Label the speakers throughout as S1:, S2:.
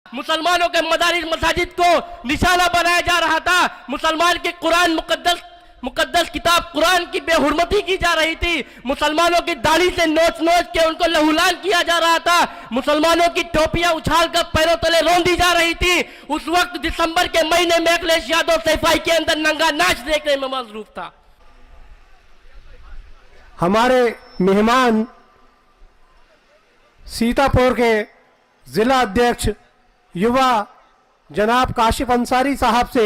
S1: मुसलमानों के मदारिस मसाजिद को निशाना बनाया जा रहा था। मुसलमान के कुरान मुकद्दस किताब कुरान की बेहुरमती की जा रही थी। मुसलमानों की दाढ़ी से नोच नोच के उनको लहूलान किया जा रहा था। मुसलमानों की टोपियां उछाल कर पैरों तले रौंदी जा रही थी। उस वक्त दिसंबर के महीने में अखिलेश यादव सैफाई के अंदर नंगा नाच देखने में मसरूफ था।
S2: हमारे मेहमान सीतापुर के जिला अध्यक्ष युवा जनाब काशिफ अंसारी साहब से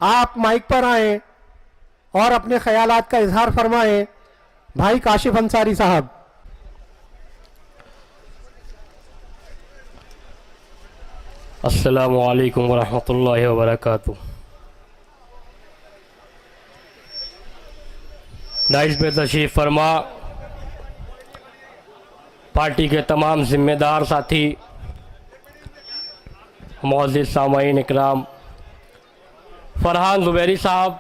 S2: आप माइक पर आए और अपने ख्यालात का इजहार फरमाएं। भाई काशिफ अंसारी साहब।
S1: अस्सलामु अलैकुम वरहमतुल्लाहि वबरकातुहू। नाइस में तशरीफ फरमा पार्टी के तमाम जिम्मेदार साथी, मौजूद सामाईन इकराम, फरहान ज़ुबैरी साहब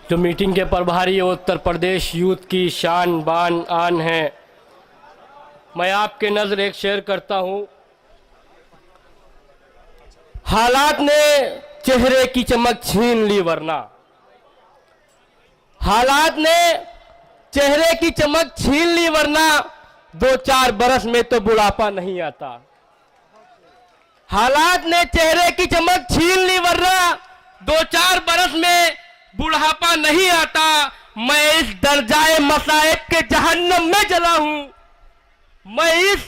S1: जो मीटिंग के प्रभारी उत्तर प्रदेश यूथ की शान बान आन हैं, मैं आपके नज़र एक शेयर करता हूँ। हालात ने चेहरे की चमक छीन ली वरना, हालात ने चेहरे की चमक छीन ली वरना 2-4 बरस में तो बुढ़ापा नहीं आता। हालात ने चेहरे की चमक छीन ली वरना 2-4 बरस में बुढ़ापा नहीं आता। मैं इस दर्जाए मसाइब के जहन्नम में जला हूं, मैं इस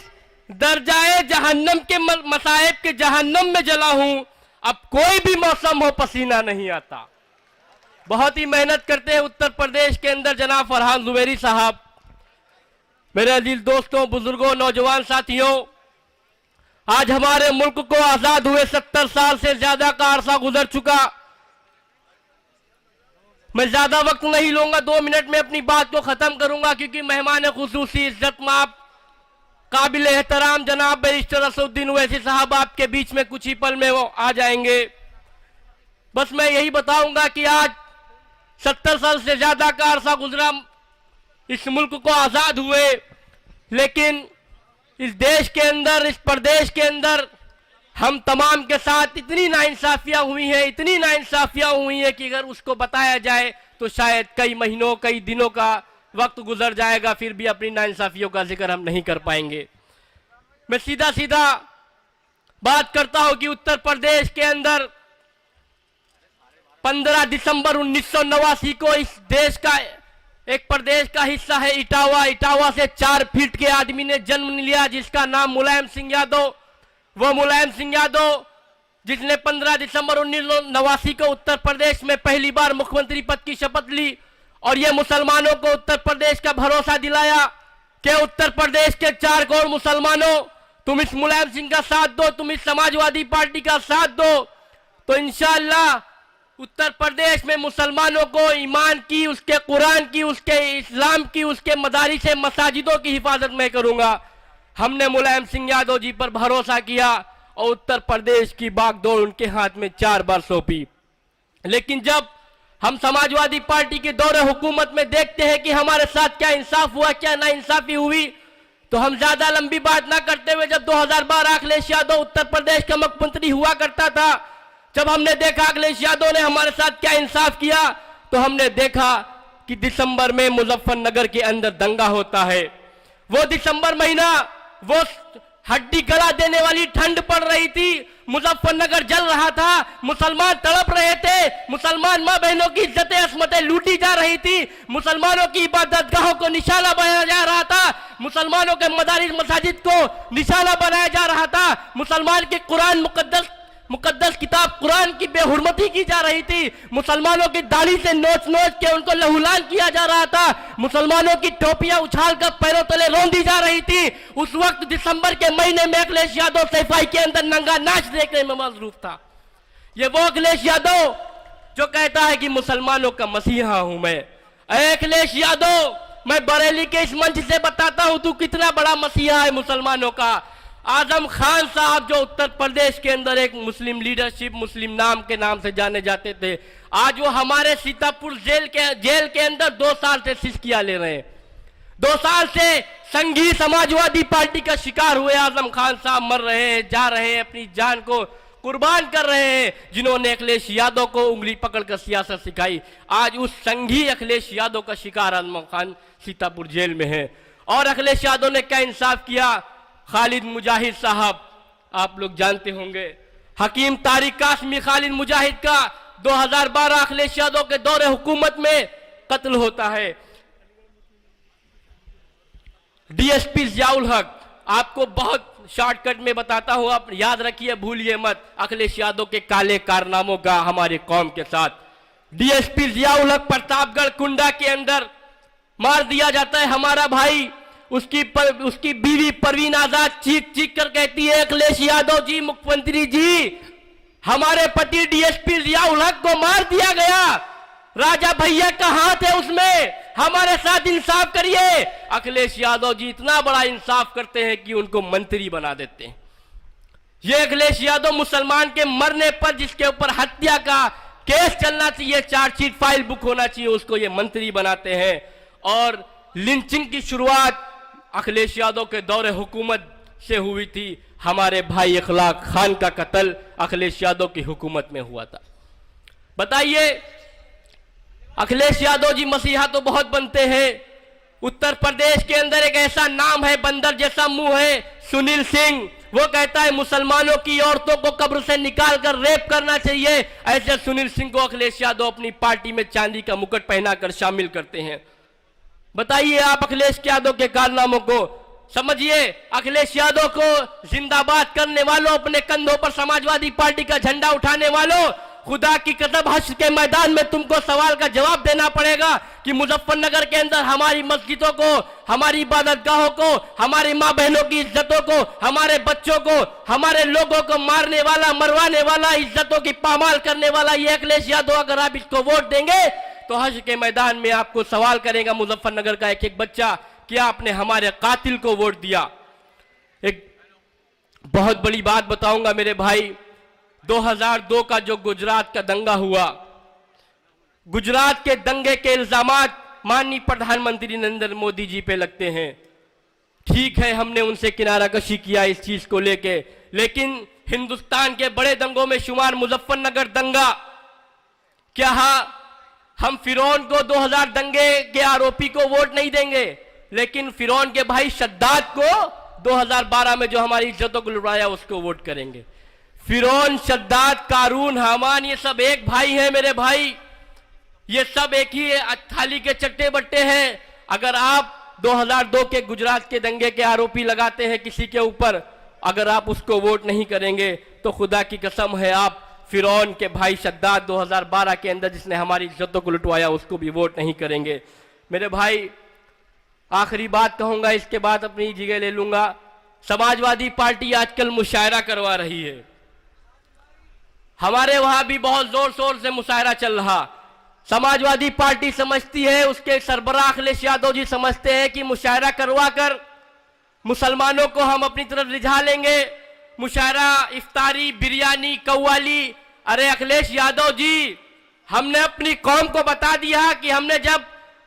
S1: दर्जाए जहन्नम के मसाइब के जहन्नम में जला हूं। अब कोई भी मौसम हो पसीना नहीं आता। बहुत ही मेहनत करते हैं उत्तर प्रदेश के अंदर जनाब फरहान ज़ुबैरी साहब। मेरे अजीज दोस्तों, बुजुर्गों, नौजवान साथियों, आज हमारे मुल्क को आजाद हुए 70 साल से ज्यादा का अरसा गुजर चुका। मैं ज्यादा वक्त नहीं लूंगा, 2 मिनट में अपनी बात को खत्म करूंगा, क्योंकि मेहमान खुसूसी इज्जत माप काबिल एहतराम जनाब बैरिस्टर असदुद्दीन ओवैसी साहब आपके बीच में कुछ ही पल में वो आ जाएंगे। बस मैं यही बताऊंगा कि आज 70 साल से ज्यादा का अरसा गुजरा, इस मुल्क को आजाद हुए, लेकिन इस देश के अंदर, इस प्रदेश के अंदर हम तमाम के साथ इतनी नाइंसाफियां हुई हैं, इतनी नाइंसाफियां हुई हैं कि अगर उसको बताया जाए तो शायद कई महीनों, कई दिनों का वक्त गुजर जाएगा, फिर भी अपनी नाइंसाफियों का जिक्र हम नहीं कर पाएंगे। मैं सीधा सीधा बात करता हूं कि उत्तर प्रदेश के अंदर 15 दिसंबर 1989 को इस देश का एक प्रदेश का हिस्सा है इटावा, इटावा से 4 फीट के आदमी ने जन्म लिया जिसका नाम मुलायम सिंह यादव। वो मुलायम सिंह यादव जिसने 15 दिसंबर 1989 को उत्तर प्रदेश में पहली बार मुख्यमंत्री पद की शपथ ली और ये मुसलमानों को उत्तर प्रदेश का भरोसा दिलाया कि उत्तर प्रदेश के 4 करोड़ मुसलमानों, तुम इस मुलायम सिंह का साथ दो, तुम इस समाजवादी पार्टी का साथ दो, तो इंशाअल्लाह उत्तर प्रदेश में मुसलमानों को ईमान की, उसके कुरान की, उसके इस्लाम की, उसके मदारिस मसाजिदों की हिफाजत मैं करूंगा। हमने मुलायम सिंह यादव जी पर भरोसा किया और उत्तर प्रदेश की बागडोर उनके हाथ में 4 बार सौंपी। लेकिन जब हम समाजवादी पार्टी के दौरे हुकूमत में देखते हैं कि हमारे साथ क्या इंसाफ हुआ, क्या नाइंसाफी हुई, तो हम ज्यादा लंबी बात ना करते हुए, जब 2012 अखिलेश यादव उत्तर प्रदेश का मुख्यमंत्री हुआ करता था, जब हमने देखा अखिलेश यादव ने हमारे साथ क्या इंसाफ किया, तो हमने देखा कि दिसंबर में मुजफ्फरनगर के अंदर दंगा होता है। वो दिसंबर महीना, वो हड्डी गला देने वाली ठंड पड़ रही थी, मुजफ्फरनगर जल रहा था, मुसलमान तड़प रहे थे, मुसलमान मां बहनों की इज्जतें अस्मतें लूटी जा रही थी, मुसलमानों की इबादतगाहों को निशाना बनाया जा रहा था, मुसलमानों के मदारिस मसाजिद को निशाना बनाया जा रहा था, मुसलमान के कुरान मुकद्दस किताब कुरान की बेहुरमती की जा रही थी, मुसलमानों की दाढ़ी से नोच नोच के उनको लहूलान किया जा रहा था, मुसलमानों की टोपियां उछाल कर पैरों तले रौंदी जा रही थी। उस वक्त दिसंबर के महीने में अखिलेश यादव सैफाई के अंदर नंगा नाच देखने में मसरूफ था। ये वो अखिलेश यादव जो कहता है कि मुसलमानों का मसीहा हूं मैं। अखिलेश यादव, मैं बरेली के इस मंच से बताता हूं तू कितना बड़ा मसीहा है मुसलमानों का। आजम खान साहब जो उत्तर प्रदेश के अंदर एक मुस्लिम लीडरशिप, मुस्लिम नाम के नाम से जाने जाते थे, आज वो हमारे सीतापुर जेल के अंदर 2 साल से सिस्किया ले रहे हैं। 2 साल से संघी समाजवादी पार्टी का शिकार हुए आजम खान साहब मर रहे हैं, जा रहे हैं, अपनी जान को कुर्बान कर रहे हैं, जिन्होंने अखिलेश यादव को उंगली पकड़कर सियासत सिखाई। आज उस संघी अखिलेश यादव का शिकार आजम खान सीतापुर जेल में है। और अखिलेश यादव ने क्या इंसाफ किया? खालिद मुजाहिद साहब, आप लोग जानते होंगे, हकीम तारिक कासमी खालिद मुजाहिद का 2012 अखिलेश यादव के दौरे हुकूमत में कत्ल होता है। डीएसपी जियाउल हक, आपको बहुत शॉर्टकट में बताता हूं, आप याद रखिए, भूलिए मत, अखिलेश यादव के काले कारनामों का हमारे कौम के साथ। डीएसपी जियाउल हक प्रतापगढ़ कुंडा के अंदर मार दिया जाता है हमारा भाई। उसकी बीवी परवीन आजाद चीख चीख कर कहती है, अखिलेश यादव जी, मुख्यमंत्री जी, हमारे पति डीएसपी जियाउल हक को मार दिया गया, राजा भैया का हाथ है उसमें, हमारे साथ इंसाफ करिए। अखिलेश यादव जी इतना बड़ा इंसाफ करते हैं कि उनको मंत्री बना देते हैं। ये अखिलेश यादव मुसलमान के मरने पर जिसके ऊपर हत्या का केस चलना चाहिए, चार्जशीट फाइल बुक होना चाहिए, उसको ये मंत्री बनाते हैं। और लिंचिंग की शुरुआत अखिलेश यादव के दौरे हुकूमत से हुई थी। हमारे भाई इखलाक खान का कत्ल अखिलेश यादव की हुकूमत में हुआ था। बताइए, अखिलेश यादव जी मसीहा तो बहुत बनते हैं। उत्तर प्रदेश के अंदर एक ऐसा नाम है, बंदर जैसा मुंह है, सुनील सिंह, वो कहता है मुसलमानों की औरतों को कब्र से निकाल कर रेप करना चाहिए। ऐसे सुनील सिंह को अखिलेश यादव अपनी पार्टी में चांदी का मुकुट पहनाकर शामिल करते हैं। बताइए आप अखिलेश यादव के कारनामों को समझिए। अखिलेश यादव को जिंदाबाद करने वालों, अपने कंधों पर समाजवादी पार्टी का झंडा उठाने वालों, खुदा की कसम हश्र के मैदान में तुमको सवाल का जवाब देना पड़ेगा कि मुजफ्फरनगर के अंदर हमारी मस्जिदों को, हमारी इबादतगाहों को, हमारी मां बहनों की इज्जतों को, हमारे बच्चों को, हमारे लोगों को मारने वाला, मरवाने वाला, इज्जतों की पामाल करने वाला ये अखिलेश यादव, अगर आप इसको वोट देंगे तो हश्र के मैदान में आपको सवाल करेगा मुजफ्फरनगर का एक एक बच्चा, क्या आपने हमारे कातिल को वोट दिया। एक बहुत बड़ी बात बताऊंगा मेरे भाई, 2002 का जो गुजरात का दंगा हुआ, गुजरात के दंगे के इल्जामात माननीय प्रधानमंत्री नरेंद्र मोदी जी पे लगते हैं। ठीक है, हमने उनसे किनारा कशी किया इस चीज को लेके, लेकिन हिंदुस्तान के बड़े दंगों में शुमार मुजफ्फरनगर दंगा। क्या हम फिरौन को 2000 दंगे के आरोपी को वोट नहीं देंगे, लेकिन फिरौन के भाई शद्दाद को 2012 में जो हमारी इज्जतों को लुटाया उसको वोट करेंगे। फिरौन, शद्दाद, कारून, हामान, ये सब एक भाई है मेरे भाई, ये सब एक ही थाली के चट्टे बट्टे हैं। अगर आप 2002 के गुजरात के दंगे के आरोपी लगाते हैं किसी के ऊपर, अगर आप उसको वोट नहीं करेंगे तो खुदा की कसम है आप फिरौन के भाई शद्दाद 2012 के अंदर जिसने हमारी इज्जतों को लुटवाया उसको भी वोट नहीं करेंगे। मेरे भाई, आखिरी बात कहूंगा, इसके बाद अपनी जगह ले लूंगा। समाजवादी पार्टी आजकल मुशायरा करवा रही है, हमारे वहां भी बहुत जोर शोर से मुशायरा चल रहा। समाजवादी पार्टी समझती है, उसके सरबराह अखिलेश यादव जी समझते हैं कि मुशायरा करवा कर मुसलमानों को हम अपनी तरफ रिझा लेंगे। मुशायरा, इफ्तारी, बिरयानी, कव्वाली। अरे अखिलेश यादव जी, हमने अपनी कौम को बता दिया कि हमने जब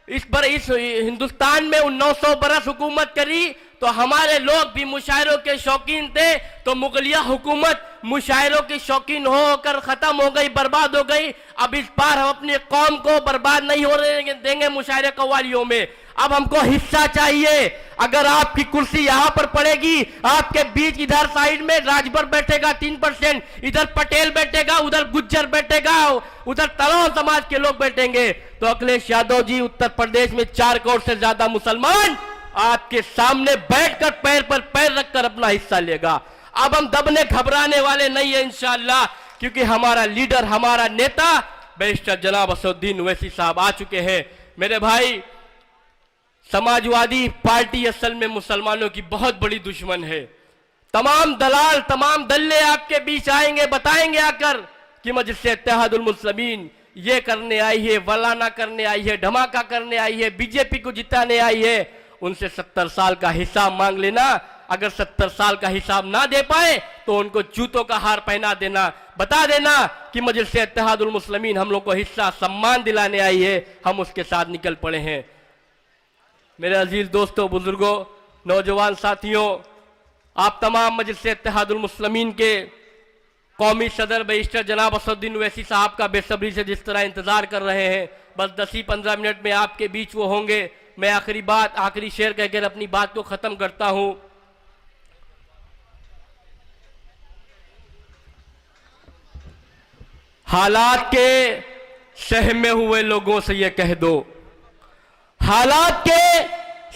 S1: इस हिंदुस्तान में 900 बरस हुकूमत करी तो हमारे लोग भी मुशायरों के शौकीन थे, तो मुगलिया हुकूमत मुशायरों की शौकीन होकर खत्म हो गई, बर्बाद हो गई। अब इस बार हम अपनी कौम को बर्बाद नहीं हो देंगे मुशायरे कव्वालियों में। अब हमको हिस्सा चाहिए। अगर आपकी कुर्सी यहां पर पड़ेगी, आपके बीच इधर साइड में राजभर बैठेगा 3%, इधर पटेल बैठेगा, उधर गुज्जर बैठेगा, उधर तमाम समाज के लोग बैठेंगे, तो अखिलेश यादव जी उत्तर प्रदेश में 4 करोड़ से ज्यादा मुसलमान आपके सामने बैठकर पैर पर पैर रखकर अपना हिस्सा लेगा। अब हम दबने घबराने वाले नहीं है इंशाअल्लाह, क्योंकि हमारा लीडर, हमारा नेता बैरिस्टर जनाब असदुद्दीन ओवैसी साहब आ चुके हैं। मेरे भाई, समाजवादी पार्टी असल में मुसलमानों की बहुत बड़ी दुश्मन है। तमाम दलाल, तमाम दल्ले आपके बीच आएंगे, बताएंगे आकर कि मजलिस इत्तेहादुल मुस्लिमीन ये करने आई है, वलाना करने आई है, धमाका करने आई है, बीजेपी को जिताने आई है। उनसे 70 साल का हिसाब मांग लेना। अगर 70 साल का हिसाब ना दे पाए तो उनको जूतों का हार पहना देना, बता देना कि मजलिस इत्तेहादुल मुस्लिमीन हम लोग को हिस्सा, सम्मान दिलाने आई है, हम उसके साथ निकल पड़े हैं। मेरे अजीज दोस्तों, बुजुर्गों, नौजवान साथियों, आप तमाम मजलिस इत्तेहादुल मुस्लिमीन के कौमी सदर बैरिस्टर जनाब असदुद्दीन ओवैसी साहब का बेसब्री से जिस तरह इंतजार कर रहे हैं, बस 10-15 मिनट में आपके बीच वो होंगे। मैं आखिरी शेर कहकर अपनी बात को खत्म करता हूं। हालात के सहमे हुए लोगों से ये कह दो, हालात के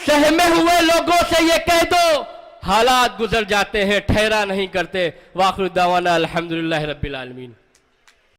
S1: सहमे हुए लोगों से ये कह दो, हालात गुजर जाते हैं, ठहरा नहीं करते। वाखिर दावाना अल्हम्दुलिल्लाह रब्बिल आलमीन।